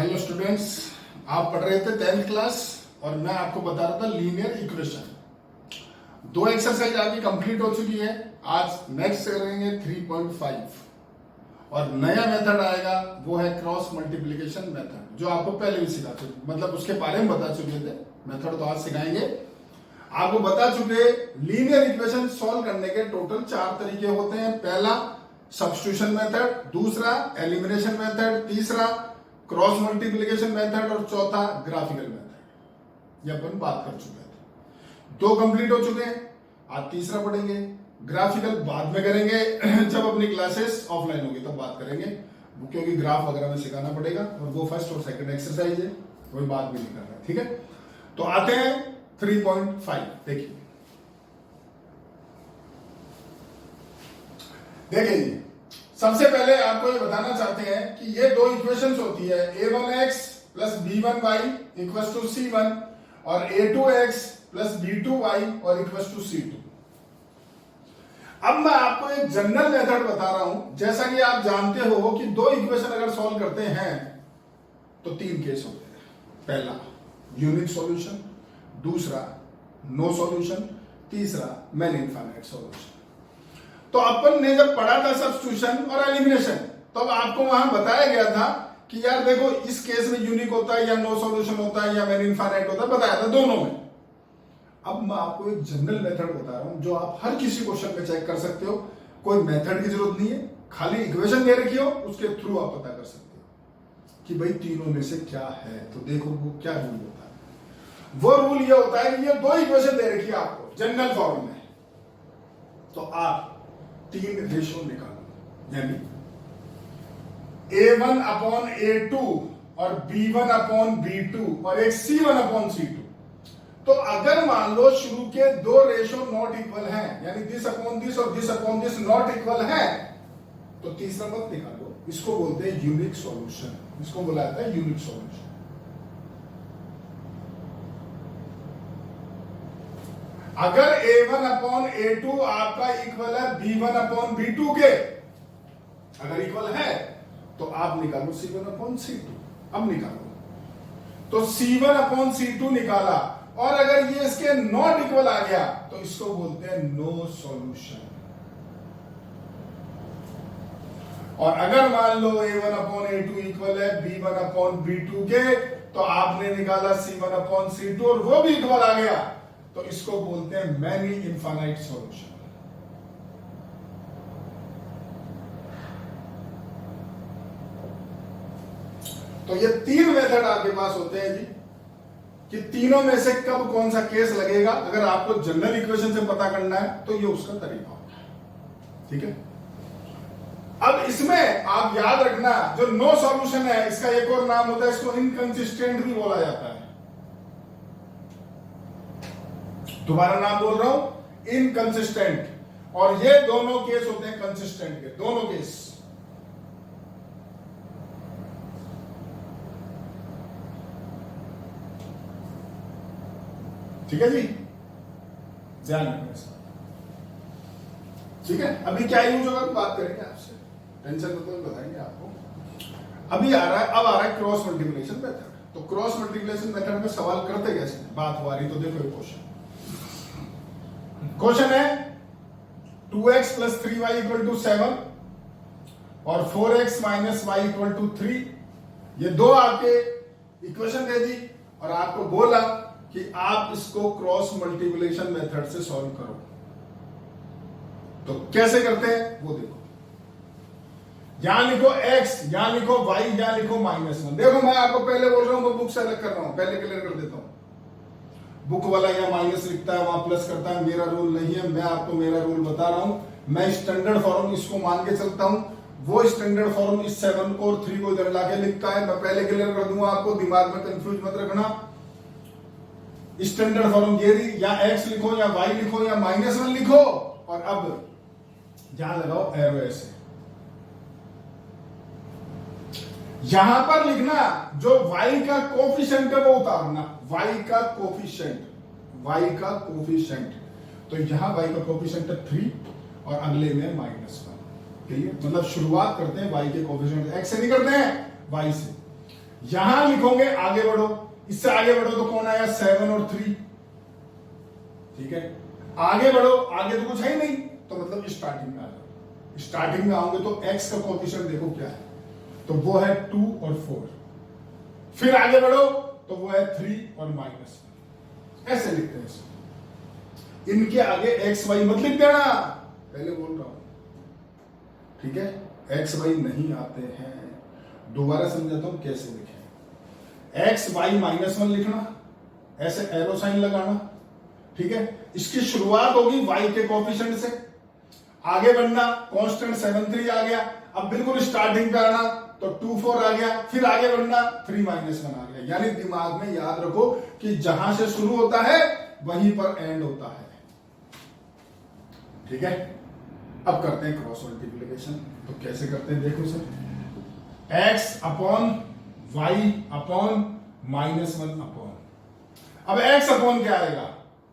Hello students, आप पढ़ रहे थे 10th क्लास और मैं आपको बता रहा था लीनियर इक्वेशन। 2 एक्सरसाइज आपकी कंप्लीट हो चुकी है। आज नेक्स्ट करेंगे 3.5 और नया मेथड आएगा, वो है क्रॉस मल्टीप्लिकेशन मेथड, जो आपको पहले भी सिखा चुके, मतलब उसके बारे में बता चुके थे। मेथड तो आज सिखाएंगे। आपको बता चुके लीनियर इक्वेशन सॉल्व करने के टोटल 4 तरीके होते हैं। पहला सब्स्टिट्यूशन मेथड, दूसरा एलिमिनेशन मेथड, तीसरा क्रॉस मल्टीप्लिकेशन मेथड और चौथा ग्राफिकल मेथड। ये अपन बात कर चुके थे। 2 कंप्लीट हो चुके हैं, आज तीसरा पढ़ेंगे। ग्राफिकल बाद में करेंगे जब अपनी क्लासेस ऑफलाइन होगी तब बात करेंगे, क्योंकि ग्राफ वगैरह में सिखाना पड़ेगा और वो फर्स्ट और सेकंड एक्सरसाइज है, कोई बात भी नहीं कर रहा। ठीक है, तो आते हैं 3.5। देखिए जी, सबसे पहले आपको ये बताना चाहते हैं कि ये 2 इक्वेशंस होती है, a1x plus b1y equal to c1 और a2x प्लस b2y और इक्वल टू c2। अब मैं आपको एक जनरल मेथड बता रहा हूं। जैसा कि आप जानते हो कि 2 इक्वेशन अगर सॉल्व करते हैं तो 3 केस होते हैं। पहला यूनिक सॉल्यूशन, दूसरा नो सॉल्यूशन, तीसरा मैन इनफाइनाइट सॉल्यूशन। तो अपन ने जब पढ़ा था सब्स्टिट्यूशन और एलिमिनेशन, तो आपको वहां बताया गया था कि यार देखो, इस केस में यूनिक होता है या नो सॉल्यूशन होता है या मैन इनफाइनाइट होता है, बताया था दोनों में। अब मैं आपको एक जनरल मेथड बता रहा हूं जो आप हर किसी क्वेश्चन में चेक कर सकते हो। कोई मेथड की जरूरत नहीं है, खाली इक्वेशन दे रखी हो उसके थ्रू आप पता कर सकते हो कि भाई तीनों में से क्या है। तो देखो वो क्या रूल होता है। वो रूल ये होता है कि ये 2 इक्वेशन दे रखी है आपको जनरल फॉर्म में, तो आप 3 रेशो निकालो, यानी a1 अपॉन a2 और b1 अपॉन b2 और एक c1 अपॉन c2। तो अगर मान लो शुरू के 2 रेशो नॉट इक्वल हैं, यानी दिस अपॉन दिस और this upon this not equal हैं, तो तीसरा मत निकालो। इसको बोलते हैं यूनिक सॉल्यूशन। इसको बोला जाता है यूनिक सॉल्यूशन। अगर a1 अपॉन a2 आपका इक्वल है b1 अपॉन b2 के, अगर इक्वल है तो आप निकालो c1 अपॉन c2। अब निकालो तो c1 अपॉन c2 निकाला, और अगर ये इसके नॉट इक्वल आ गया तो इसको बोलते हैं नो सॉल्यूशन। और अगर मान लो a1 अपॉन a2 इक्वल है b1 अपॉन b2 के, तो आपने निकाला c1 अपॉन c2 और वो भी इक्वल आ गया, तो इसको बोलते हैं मैनी इनफाइनाइट सॉल्यूशन। तो ये 3 मेथड आपके पास होते हैं जी, कि तीनों में से कब कौन सा केस लगेगा। अगर आपको जनरल इक्वेशन से पता करना है तो ये उसका तरीका होगा। ठीक है, अब इसमें आप याद रखना, जो नो सॉल्यूशन है इसका एक और नाम होता है, इसको इनकंसिस्टेंट भी बोला जाता है। दोबारा नाम बोल रहा हूं, इनकंसिस्टेंट। और ये दोनों केस होते हैं कंसिस्टेंट के, दोनों केस। ठीक है जी, ध्यान रखना इसका। ठीक है, अभी क्या यूज होगा बात करेंगे आपसे, टेंशन मतलब बताएंगे आपको। अभी आ रहा है, अब आ रहा है क्रॉस मल्टीप्लिकेशन मेथड। तो क्रॉस मल्टीप्लिकेशन मेथड में सवाल करते कैसे, बात हो रही। तो देखो क्वेश्चन है 2x plus 3y equal to 7 और 4x minus y equal to 3। ये 2 आपके इक्वेशन दे दी और आपको बोला कि आप इसको क्रॉस मल्टीप्लिकेशन मेथड से सॉल्व करो। तो कैसे करते हैं वो देखो। यहां लिखो x, यहां लिखो y, यहां लिखो -1। देखो मैं आपको पहले बोल रहा हूं, मैं बुक से अलग कर रहा हूं, पहले क्लियर कर देता हूं। बुक वाला यहाँ माइनस लिखता है, वहां प्लस करता है, मेरा रूल नहीं है। मैं आपको मेरा रूल बता रहा हूं। मैं स्टैंडर्ड फॉर्म इसको मान के चलता हूं। वो स्टैंडर्ड फॉर्म इस 7 को और 3 को इधर लाके लिखता है। मैं पहले क्लियर कर दूंगा आपको, दिमाग में कंफ्यूज मत रखना। स्टैंडर्ड फॉर्म ये रही, या x लिखो या y लिखो या -1 लिखो, और अब यहां लगाओ एरो ऐसे। यहां पर लिखना जो y का कोफिशिएंट है वो उतारना, y का कोफिशिएंट। तो यहां y का कोफिशिएंट है 3 और अगले में -1। क्लियर, मतलब शुरुआत करते हैं y के कोफिशिएंट, x से नहीं करते हैं, y से। यहां लिखोगे, आगे बढ़ो, इससे आगे बढ़ो तो कौन आया 7 और 3, ठीक है। आगे बढ़ो, आगे तो कुछ है ही नहीं, तो मतलब स्टार्टिंग में आ जाओ। स्टार्टिंग में आओगे तो x का कोएफिशिएंट देखो क्या है, तो वो है 2 और 4। फिर आगे बढ़ो तो वो है 3 और -1। ऐसे लिखते हैं इसको। इनके आगे x y मत लिख देना, पहले बोल रहा हूं, ठीक है। x y नहीं आते हैं, दोबारा समझाता हूं कैसे लिखें। x y -1 लिखना, ऐसे एरो साइन लगाना, ठीक है। इसकी शुरुआत होगी y के कोएफिशिएंट से, आगे बढ़ना, कांस्टेंट 7 3 आ गया। अब बिल्कुल स्टार्टिंग पे आना तो 2 4 आ गया, फिर आगे बढ़ना 3 -1 आ गया। यानी दिमाग में याद रखो कि जहां से शुरू होता है वहीं पर एंड होता है, ठीक है। अब करते हैं क्रॉस मल्टीप्लिकेशन। तो कैसे करते हैं देखो sir, x upon y upon -1 upon, अब x अपॉन क्या आएगा,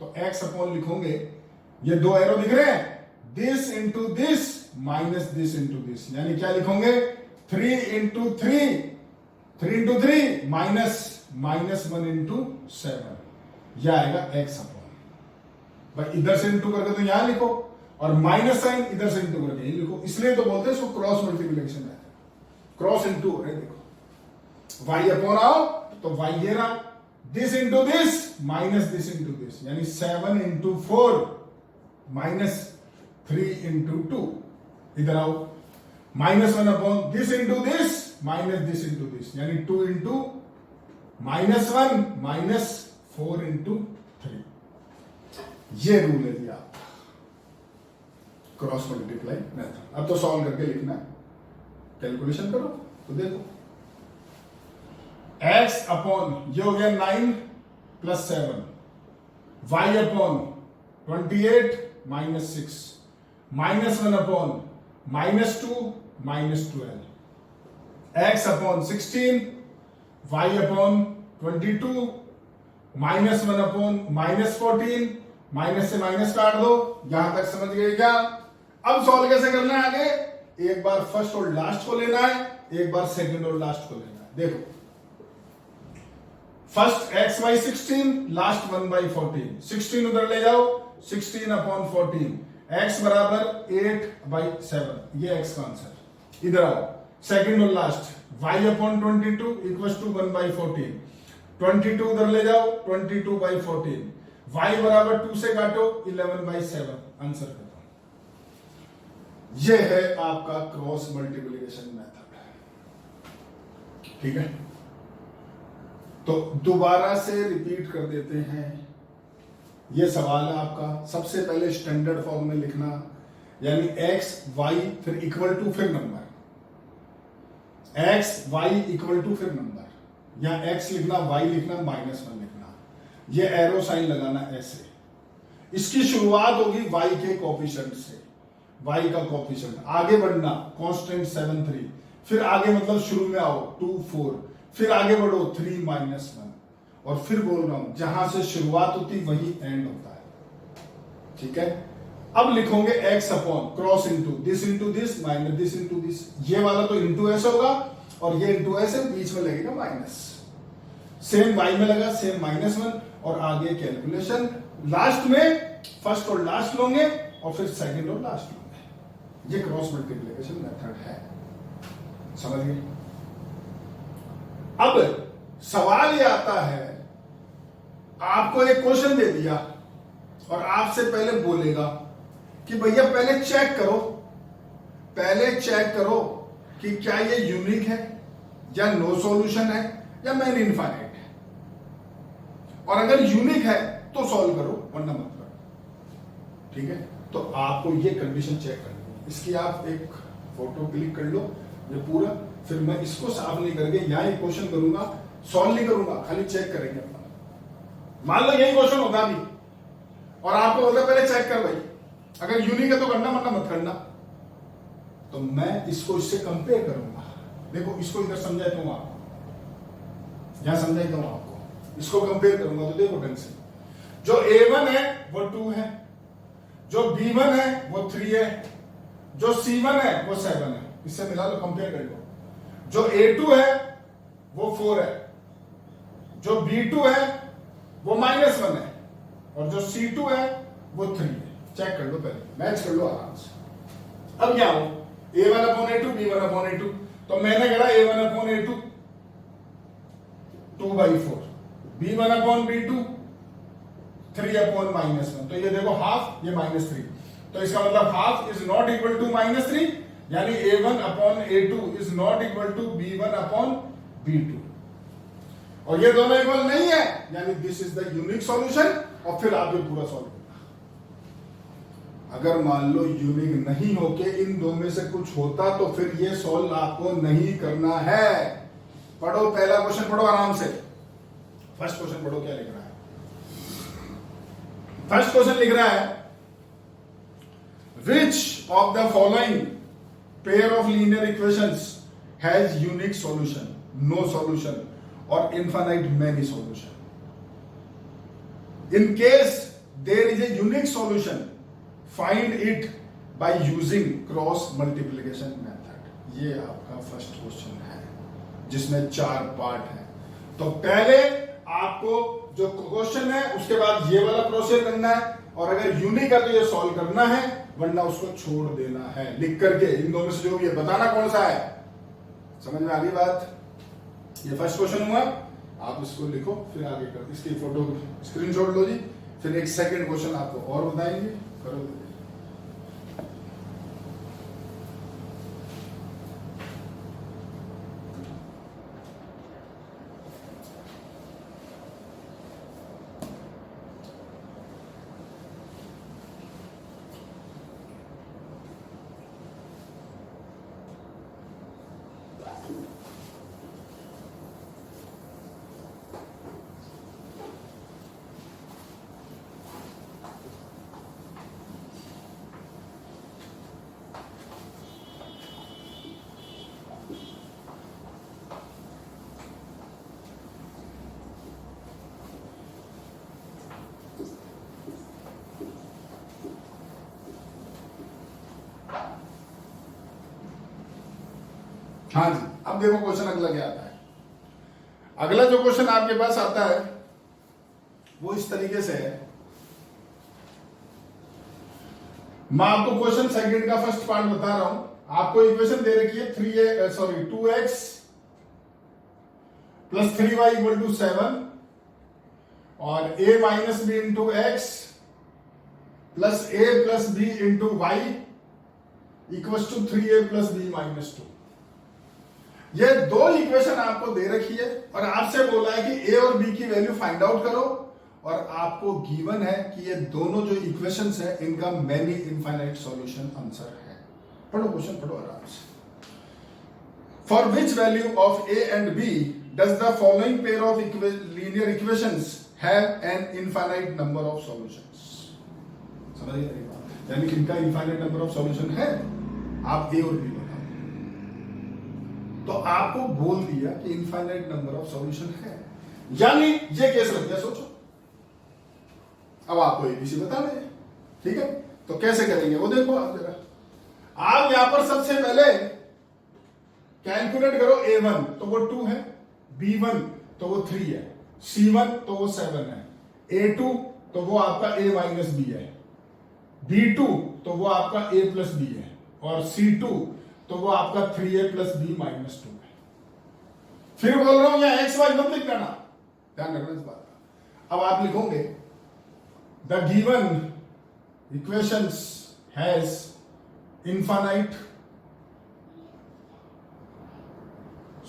तो x अपॉन लिखोगे, ये दो एरो दिख रहे हैं, this into this minus this into this, यानी क्या लिखोगे 3 इंटू 3 माइनस -1 इंटू 7, यह आएगा x अपॉन। भाई इधर से इंटू करके तो यहां लिखो, और माइनस साइन इधर से इंटू करके यही लिखो, इसलिए तो बोलते हैं इसको क्रॉस मल्टीप्लिकेशन है। क्रॉस इंटू हो रहा है, देखो y अपॉन आओ तो y ये रहा, this into this minus this into this, यानी 7 इंटू 4 माइनस 3 इंटू 2, इधर आओ, -1 upon this into this minus this into this, यानी 2 इंटू -1 माइनस 4 इंटू 3। ये रूल है दिया क्रॉस मल्टीप्लाई मेथड। अब तो सॉल्व करके लिखना है, कैलकुलेशन करो तो देखो, x अपॉन ये हो गया 9 + 7, y upon 28 - 6, -1 upon -2 -12, x upon 16, y upon 22, -1 upon -14, minus से माइनस काट दो, यहां तक समझ गए क्या। अब सॉल्व कैसे करना है आगे, एक बार फर्स्ट और लास्ट को लेना है, एक बार सेकंड और लास्ट को लेना है। देखो फर्स्ट x बाई 16, लास्ट 1/14, 16 उधर ले जाओ, 16 अपॉन 14, x बराबर 8/7, ये x का आंसर। इधर आओ, सेकंड और last y upon 22 equal to 1/14, 22 उधर ले जाओ, 22/14, y बराबर 2 से काटो 11/7, आंसर करता हूं। यह है आपका क्रॉस मल्टीप्लिकेशन मेथड, ठीक है। तो दोबारा से रिपीट कर देते हैं, यह सवाल है आपका। सबसे पहले स्टैंडर्ड फॉर्म में लिखना, यानी x y फिर इक्वल टू फिर number, x y equal to फिर नंबर, या x लिखना y लिखना -1 लिखना, ये एरो साइन लगाना ऐसे। इसकी शुरुआत होगी y के कोएफिशिएंट से, y का कोएफिशिएंट, आगे बढ़ना कांस्टेंट 7 3, फिर आगे मतलब शुरू में आओ 2 4, फिर आगे बढ़ो 3 -1, और फिर बोल रहा हूं जहां से शुरुआत होती वही एंड होता है, ठीक है। अब लिखोगे x upon cross into this minus this into this, ये वाला तो इंटू ऐसे होगा और ये इंटू ऐसे, बीच में लगेगा माइनस, सेम y में लगा सेम -1, और आगे कैलकुलेशन, लास्ट में फर्स्ट और लास्ट लोगे और फिर सेकंड और लास्ट लोगे। ये क्रॉस मल्टीप्लिकेशन मेथड है, समझ गए। अब सवाल ये आता है, आपको एक क्वेश्चन दे दिया और आपसे पहले बोलेगा कि भैया पहले चेक करो कि क्या ये यूनिक है या नो सॉल्यूशन है या मेन इनफाइनाइट है, और अगर यूनिक है तो सॉल्व करो वरना मत करो, ठीक है। तो आपको ये कंडीशन चेक करनी है, इसकी आप एक फोटो क्लिक कर लो ये पूरा, फिर मैं इसको साफ नहीं करके यहां एक क्वेश्चन करूंगा, सॉल्व नहीं करूंगा, खाली चेक करेंगे अपना। मान लो यही क्वेश्चन होगा भी और आपको बोलता पहले चेक कर भाई, अगर यूनिक है तो करना वरना मत करना, तो मैं इसको इससे कंपेयर करूंगा। देखो इसको इधर समझाता हूं आपको, यहां समझाता हूं आपको, इसको कंपेयर करूंगा तो देखो ढंग से, जो A1 है वो 2 है, जो B1 है वो 3 है, जो C1 है वो 7 है, इससे मिला लो, कंपेयर कर लो। जो A2 है वो 4 है, जो B2 है वो -1 है, और जो C2 है वो 3 है। चेक कर लो, पहले मैच कर लो आराम से। अब क्या हो, A1/A2 B1/A2, तो मैंने करा A1/A2 2/4, B1/B2 3/-1, तो ये देखो हाफ, ये -3, तो इसका मतलब half is not equal to -3, यानी A1/A2 is not equal to B1/B2, और ये दोनों इक्वल नहीं है, यानी this is the unique solution. और फिर आप ये पूरा सॉल्व करना। अगर मान लो यूनिक नहीं होके इन दो में से कुछ होता तो फिर ये सॉल्व आपको नहीं करना है। पढ़ो, पहला क्वेश्चन पढ़ो आराम से। फर्स्ट क्वेश्चन पढ़ो, क्या लिख रहा है। फर्स्ट क्वेश्चन लिख रहा है, which of the following pair of linear equations has unique solution, no solution और infinite many solution. In case there is a unique solution, find it by using cross multiplication method। ये आपका first question है जिसमें 4 part है। तो पहले आपको जो क्वेश्चन है उसके बाद ये वाला प्रोसेस करना है, और अगर यूनिक है तो ये सॉल्व करना है, वरना उसको छोड़ देना है लिख करके। इन दोनों में से जो भी है बताना कौन सा है। समझ में आ गई बात। ये फर्स्ट क्वेश्चन हुआ, आप इसको लिखो, फिर आगे कर, इसकी फोटो स्क्रीनशॉट लो जी, फिर एक सेकंड क्वेश्चन आपको और बताएंगे, करो। हाँ जी, अब देखो क्वेश्चन अगला क्या आता है। अगला जो क्वेश्चन आपके पास आता है वो इस तरीके से है। मैं आपको क्वेश्चन सेकंड का फर्स्ट पार्ट बता रहा हूं। आपको इक्वेशन दे रखी है 2x + 3y = 7 और a - b × x + a + b × y = 3a + b - 2। ये दो इक्वेशन आपको दे रखी है और आपसे बोला है कि a और b की वैल्यू फाइंड आउट करो, और आपको गिवन है कि ये दोनों जो इक्वेशंस है इनका मैनी इनफाइनाइट सॉल्यूशन आंसर है। पढ़ो क्वेश्चन, पढ़ो आराम से। For which value of a and b does the following pair of linear equations have an infinite number of solutions. समझिए मेरी बात, यानी इनका इनफाइनाइट नंबर ऑफ सॉल्यूशन है। आप a और b बताओ, तो आपको बोल दिया कि इनफाइनाइट नंबर ऑफ सॉल्यूशन है, यानी ये केस रख दिया। सोचो, अब आपको एबीसी बताना है, ठीक है। तो कैसे करेंगे वो देखो आप जरा। आप यहां पर सबसे पहले कैलकुलेट करो। a1 तो वो 2 है, b1 तो वो 3 है, c1 तो वो 7 है, a2 तो वो आपका a - b है, b2 तो वो आपका a + b है, और c2 तो वो आपका 3a + b - 2 है। फिर बोल रहा हूं यहां x y मत लिख देना, ध्यान रखना इस बात का। अब आप लिखोगे the given equations has infinite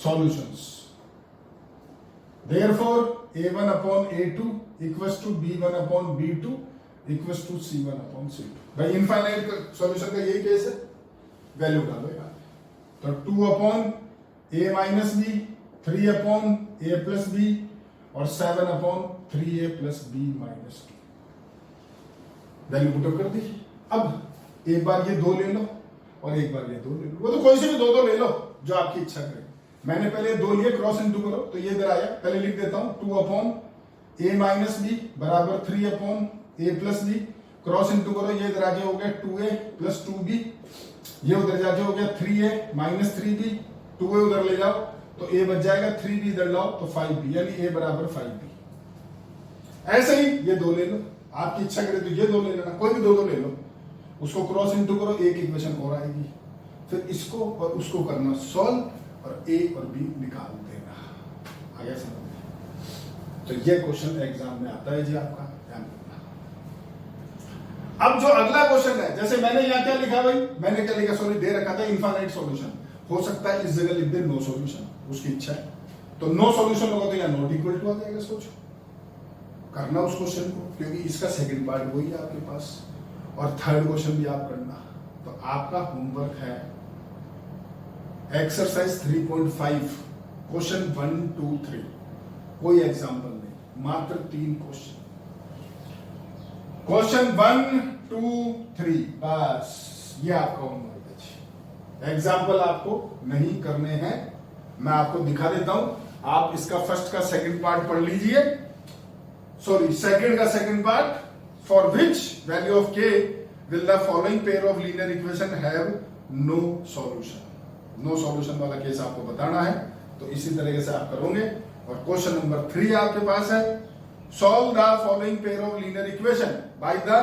solutions, therefore a1/a2 = b1/b2 = c1/c2। भाई इनफाइनाइट सॉल्यूशन का यही केस है, वैल्यू डालो यार। तो 2/a - b, 3/a + b और 7/3a + b - 2 वैल्यू पुट कर दी। अब एक बार ये 2 ले लो और एक बार ये 2 ले लो, वो तो कोई से भी 2 ले लो जो आपकी इच्छा करे। मैंने पहले 2 लिए, क्रॉस इंटू करो तो ये इधर आया। पहले लिख देता हूं 2/a - b = 3/a + b, cross into करो, ये इधर आके हो गया 2a + 2b, ये उधर जाके हो गया 3a - 3b, 2a उधर ले जाओ तो a बच जाएगा 3b इधर लाओ तो 5b, यानी a बराबर 5b। ऐसे ही ये दो ले लो, आपकी इच्छा करे तो ये दो ले लेना, कोई भी दो ले लो, उसको क्रॉस इनटू करो, एक इक्वेशन और आएगी, फिर इसको और उसको करना सॉल्व और a और b निकाल देना। आगे समझ? तो ये क्वेश्चन एग्जाम में आता है जी, आपका ध्यान रखना। अब जो अगला क्वेश्चन है, जैसे मैंने यहाँ क्या लिखा भाई, मैंने क्या लिखा, सॉरी दे रखा था इनफाइनाइट सॉल्यूशन, हो सकता है इस जगह लिख दे नो सॉल्यूशन, उसकी इच्छा है। तो नो सॉल्यूशन होगा तो यहाँ नॉट इक्वल टू आ जाएगा, सोचो करना उस क्वेश्चन को, क्योंकि इसका सेकंड पार्ट वही है आपके पास, और थर्ड क्वेश्चन भी आप करना। तो आपका होमवर्क है एक्सरसाइज 3.5 क्वेश्चन 1, 2, 3, कोई एग्जाम्पल नहीं, मात्र 3 क्वेश्चन, क्वेश्चन 1, 2, 3, बस ये आपका होमवर्क है। एग्जाम्पल आपको नहीं करने हैं, मैं आपको दिखा देता हूं, आप इसका फर्स्ट का सेकंड पार्ट पढ़ लीजिए, सॉरी सेकंड का second part, for which value of K will the following pair of linear equation have no solution. No solution वाला केस आपको बताना है, तो इसी तरीके से आप करोगे। और क्वेश्चन नंबर 3 आपके पास है, solve the following pair of linear equation by the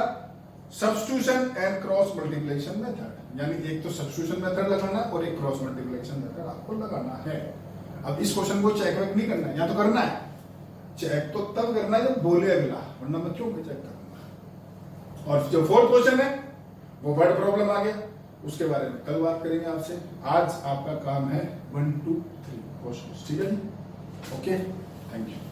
substitution and cross multiplication method, यानी एक तो सब्स्टिट्यूशन मेथड लगाना और एक क्रॉस मल्टीप्लिकेशन मेथड आपको लगाना है। अब इस क्वेश्चन को चेक वेक नहीं करना है, या तो करना है चेक तो तब करना है जब बोले अगला, वरना मैं क्यों चेक करूंगा। और जो फोर्थ क्वेश्चन है वो वर्ड प्रॉब्लम आ गया, उसके बारे में कल बात करेंगे आपसे। आज आपका काम है 1, 2, 3 क्वेश्चन, ठीक है जी, ओके, थैंक यू।